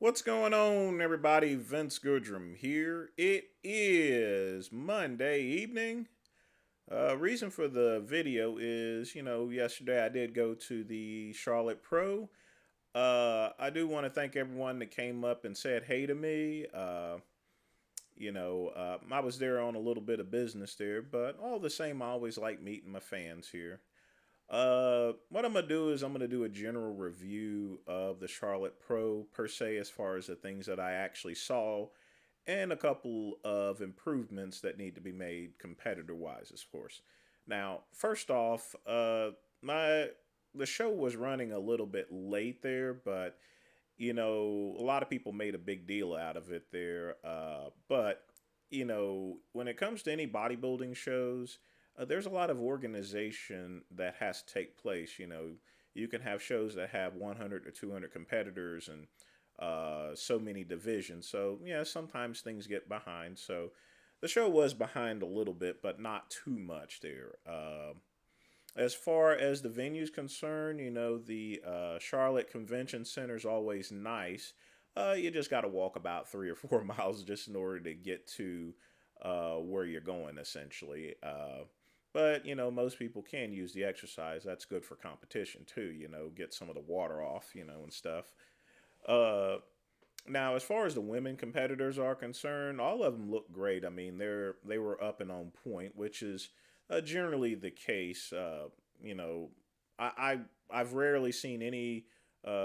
What's going on, everybody? Vince Goodrum here. It is Monday evening. Reason for the video is, yesterday I did go to the Charlotte Pro. I do want to thank everyone that came up and said hey to me. I was there on a little bit of business there, but all the same, I always like meeting my fans here. What I'm gonna do is I'm gonna do a general review of the Charlotte Pro per se, as far as the things that I actually saw, and a couple of improvements that need to be made competitor wise, of course. Now, first off, my the show was running a little bit late there, but a lot of people made a big deal out of it there. But when it comes to any bodybuilding shows, there's a lot of organization that has to take place. You can have shows that have 100 or 200 competitors and so many divisions. So yeah, sometimes things get behind. So the show was behind a little bit, but not too much there. As far as the venue's concerned, the Charlotte Convention Center is always nice. You just got to walk about 3 or 4 miles just in order to get to where you're going, essentially. But most people can use the exercise. That's good for competition too. Get some of the water off, and stuff. Uh, Now, as far as the women competitors are concerned, all of them look great. I mean, they were up and on point, which is generally the case. You know, I've rarely seen any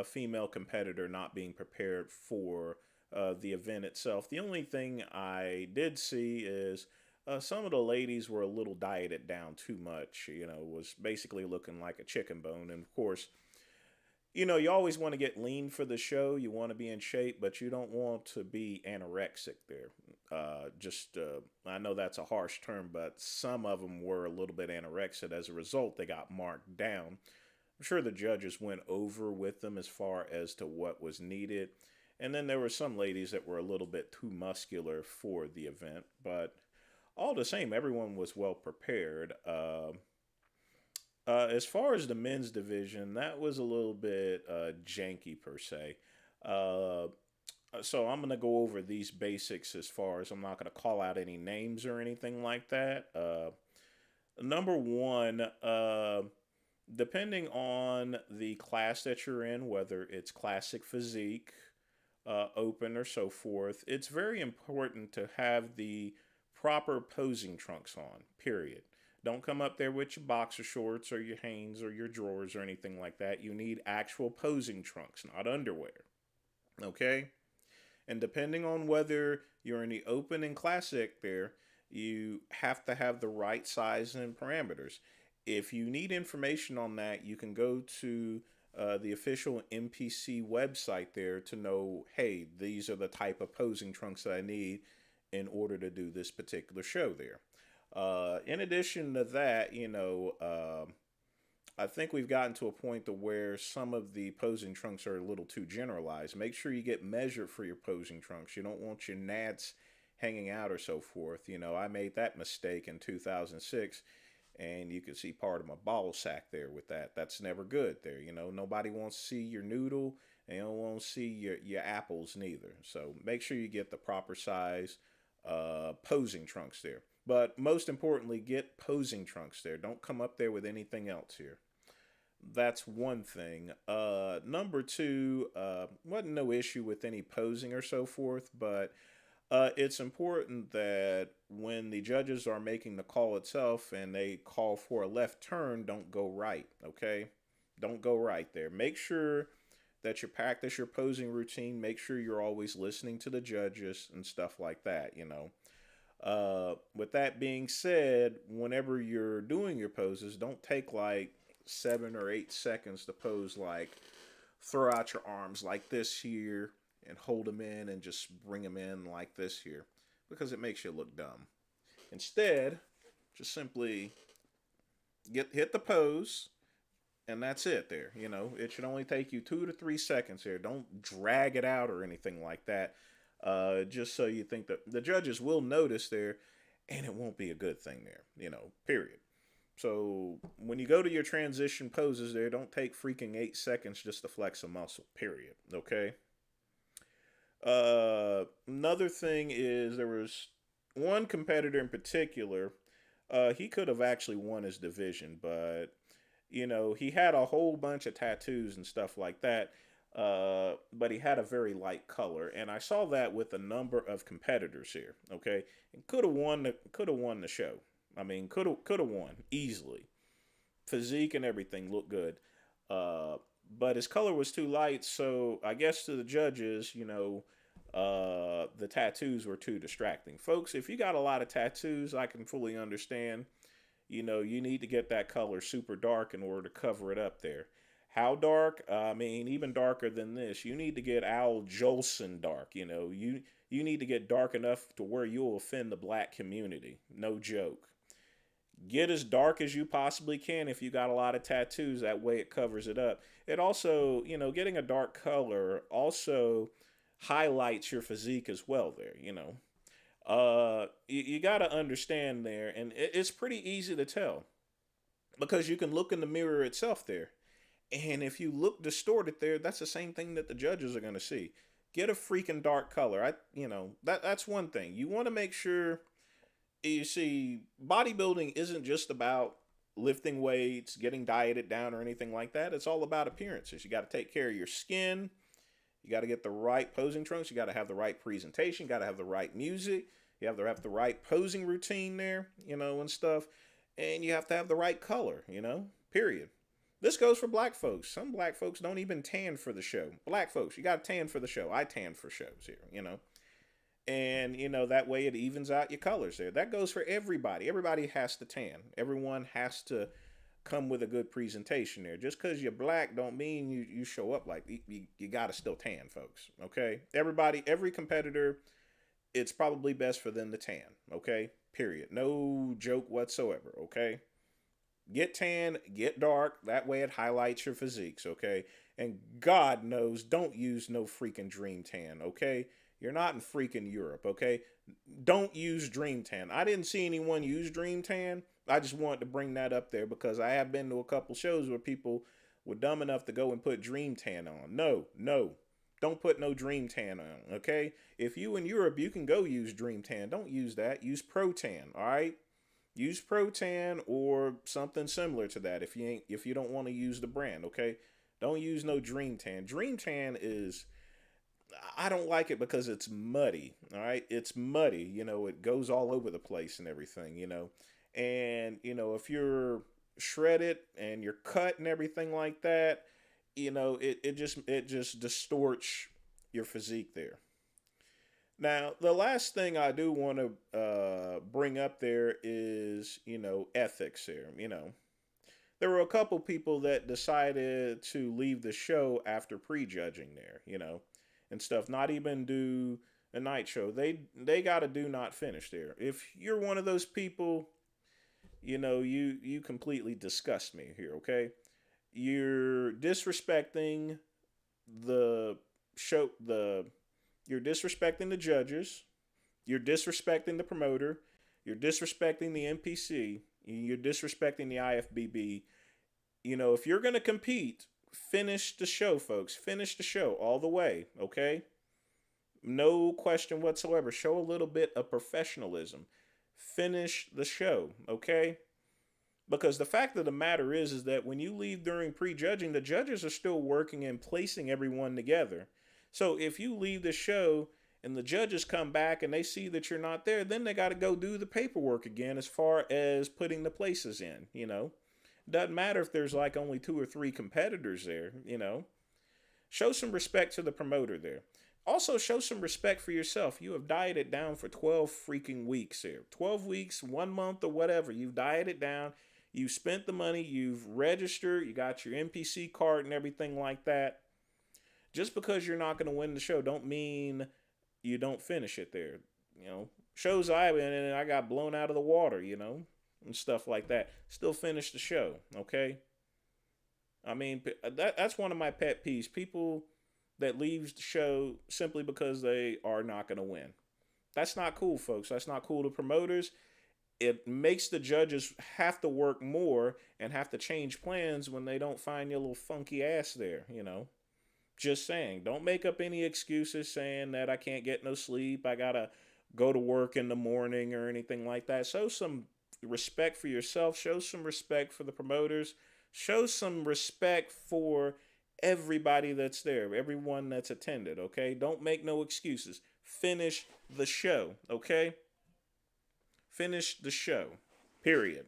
female competitor not being prepared for the event itself. The only thing I did see is some of the ladies were a little dieted down too much. Was basically looking like a chicken bone, and of course you always want to get lean for the show. You want to be in shape, but you don't want to be anorexic there. I know that's a harsh term, but some of them were a little bit anorexic. As a result, they got marked down. I'm sure the judges went over with them as far as to what was needed. And then there were some ladies that were a little bit too muscular for the event, but all the same, everyone was well prepared. As far as the men's division, that was a little bit janky per se. Uh, so I'm going to go over these basics as far as I'm not going to call out any names or anything like that. Number one, depending on the class that you're in, whether it's classic physique, open, or so forth, it's very important to have the proper posing trunks on, period. Don't come up there with your boxer shorts or your Hanes or your drawers or anything like that. You need actual posing trunks, not underwear. Okay? And depending on whether you're in the open and classic there, you have to have the right size and parameters. If you need information on that, you can go to the official NPC website there to know, hey, these are the type of posing trunks that I need in order to do this particular show there. In addition to that, I think we've gotten to a point to where some of the posing trunks are a little too generalized. Make sure you get measured for your posing trunks. You don't want your nads hanging out or so forth. I made that mistake in 2006, and you can see part of my ball sack there with that. That's never good there. Nobody wants to see your noodle, and you don't want to see your apples neither. So make sure you get the proper size posing trunks there. But most importantly, get posing trunks there. Don't come up there with anything else here. That's one thing. Number two, wasn't no issue with any posing or so forth, but it's important that when the judges are making the call itself and they call for a left turn, don't go right, okay? Don't go right there. Make sure that you practice your posing routine. Make sure you're always listening to the judges and stuff like that. With that being said, whenever you're doing your poses, don't take like 7 or 8 seconds to pose, like throw out your arms like this here and hold them in and just bring them in like this here, because it makes you look dumb. Instead, just simply hit the pose, and that's it there. It should only take you 2 to 3 seconds here. Don't drag it out or anything like that. Just so you think that the judges will notice there, and it won't be a good thing there. Period. So when you go to your transition poses there, don't take freaking 8 seconds just to flex a muscle. Period. Okay. Another thing is there was one competitor in particular. He could have actually won his division, but he had a whole bunch of tattoos and stuff like that. But he had a very light color, and I saw that with a number of competitors here. Okay, and could have won the show. I mean, could have won easily. Physique and everything looked good. Uh, but his color was too light, so I guess to the judges, the tattoos were too distracting. Folks, if you got a lot of tattoos, I can fully understand. You need to get that color super dark in order to cover it up there. How dark? I mean, even darker than this. You need to get Al Jolson dark. You need to get dark enough to where you'll offend the black community. No joke. Get as dark as you possibly can if you got a lot of tattoos. That way it covers it up. It also, getting a dark color also highlights your physique as well there. You got to understand there, and it's pretty easy to tell because you can look in the mirror itself there. And if you look distorted there, that's the same thing that the judges are going to see. Get a freaking dark color. That's one thing. You want to make sure. You see, bodybuilding isn't just about lifting weights, getting dieted down, or anything like that. It's all about appearances. You got to take care of your skin. You got to get the right posing trunks. You got to have the right presentation. You got to have the right music. You have to have the right posing routine there, and stuff. And you have to have the right color, period. This goes for black folks. Some black folks don't even tan for the show. Black folks, you got to tan for the show. I tan for shows here. And that way it evens out your colors there. That goes for everybody. Everybody has to tan. Everyone has to come with a good presentation there. Just because you're black don't mean you show up like you got to still tan, folks. Okay, every competitor, it's probably best for them to tan. Okay, period. No joke whatsoever. Okay, get tan, get dark. That way it highlights your physiques. Okay, and God knows, don't use no freaking dream tan. Okay, you're not in freaking Europe. Okay, don't use dream tan. I didn't see anyone use dream tan. I just wanted to bring that up there because I have been to a couple shows where people were dumb enough to go and put dream tan on. No, no. Don't put no dream tan on, okay? If you in Europe, you can go use dream tan. Don't use that. Use pro tan, all right? Use pro tan or something similar to that if you don't want to use the brand, okay? Don't use no dream tan. Dream tan is, I don't like it because it's muddy, all right? It's muddy, it goes all over the place and everything. And, if you're shredded and you're cut and everything like that, it just distorts your physique there. Now, the last thing I do want to bring up there is, ethics here. There were a couple people that decided to leave the show after prejudging there, and stuff. Not even do a night show. They got to do not finish there. If you're one of those people, you completely disgust me here. Okay, you're disrespecting the show. You're disrespecting the judges. You're disrespecting the promoter. You're disrespecting the NPC. You're disrespecting the IFBB. If you're going to compete, finish the show, folks. Finish the show all the way, okay? No question whatsoever. Show a little bit of professionalism. Finish the show, okay? Because the fact of the matter is that when you leave during prejudging, the judges are still working and placing everyone together. So if you leave the show and the judges come back and they see that you're not there, then they got to go do the paperwork again as far as putting the places in, Doesn't matter if there's like only 2 or 3 competitors there, Show some respect to the promoter there. Also, show some respect for yourself. You have dieted down for 12 freaking weeks here. 12 weeks, 1 month, or whatever. You've dieted down. You've spent the money. You've registered. You got your NPC card and everything like that. Just because you're not going to win the show don't mean you don't finish it there. Shows I've been in, I got blown out of the water, and stuff like that. Still finish the show, okay? I mean, that's one of my pet peeves. People that leave the show simply because they are not going to win. That's not cool, folks. That's not cool to promoters. It makes the judges have to work more and have to change plans when they don't find your little funky ass there, Just saying, don't make up any excuses saying that I can't get no sleep, I gotta go to work in the morning or anything like that. Show some respect for yourself, show some respect for the promoters, show some respect for everybody that's there, everyone that's attended, okay? Don't make no excuses. Finish the show, okay? Finish the show. Period.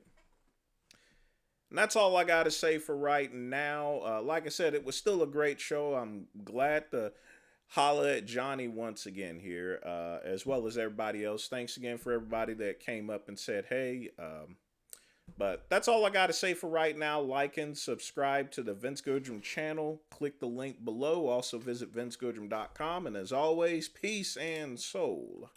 And that's all I got to say for right now. Like I said, it was still a great show. I'm glad to holla at Johnny once again here, as well as everybody else. Thanks again for everybody that came up and said, hey. But that's all I got to say for right now. Like and subscribe to the Vince Goodrum channel. Click the link below. Also visit vincegoodrum.com. And as always, peace and soul.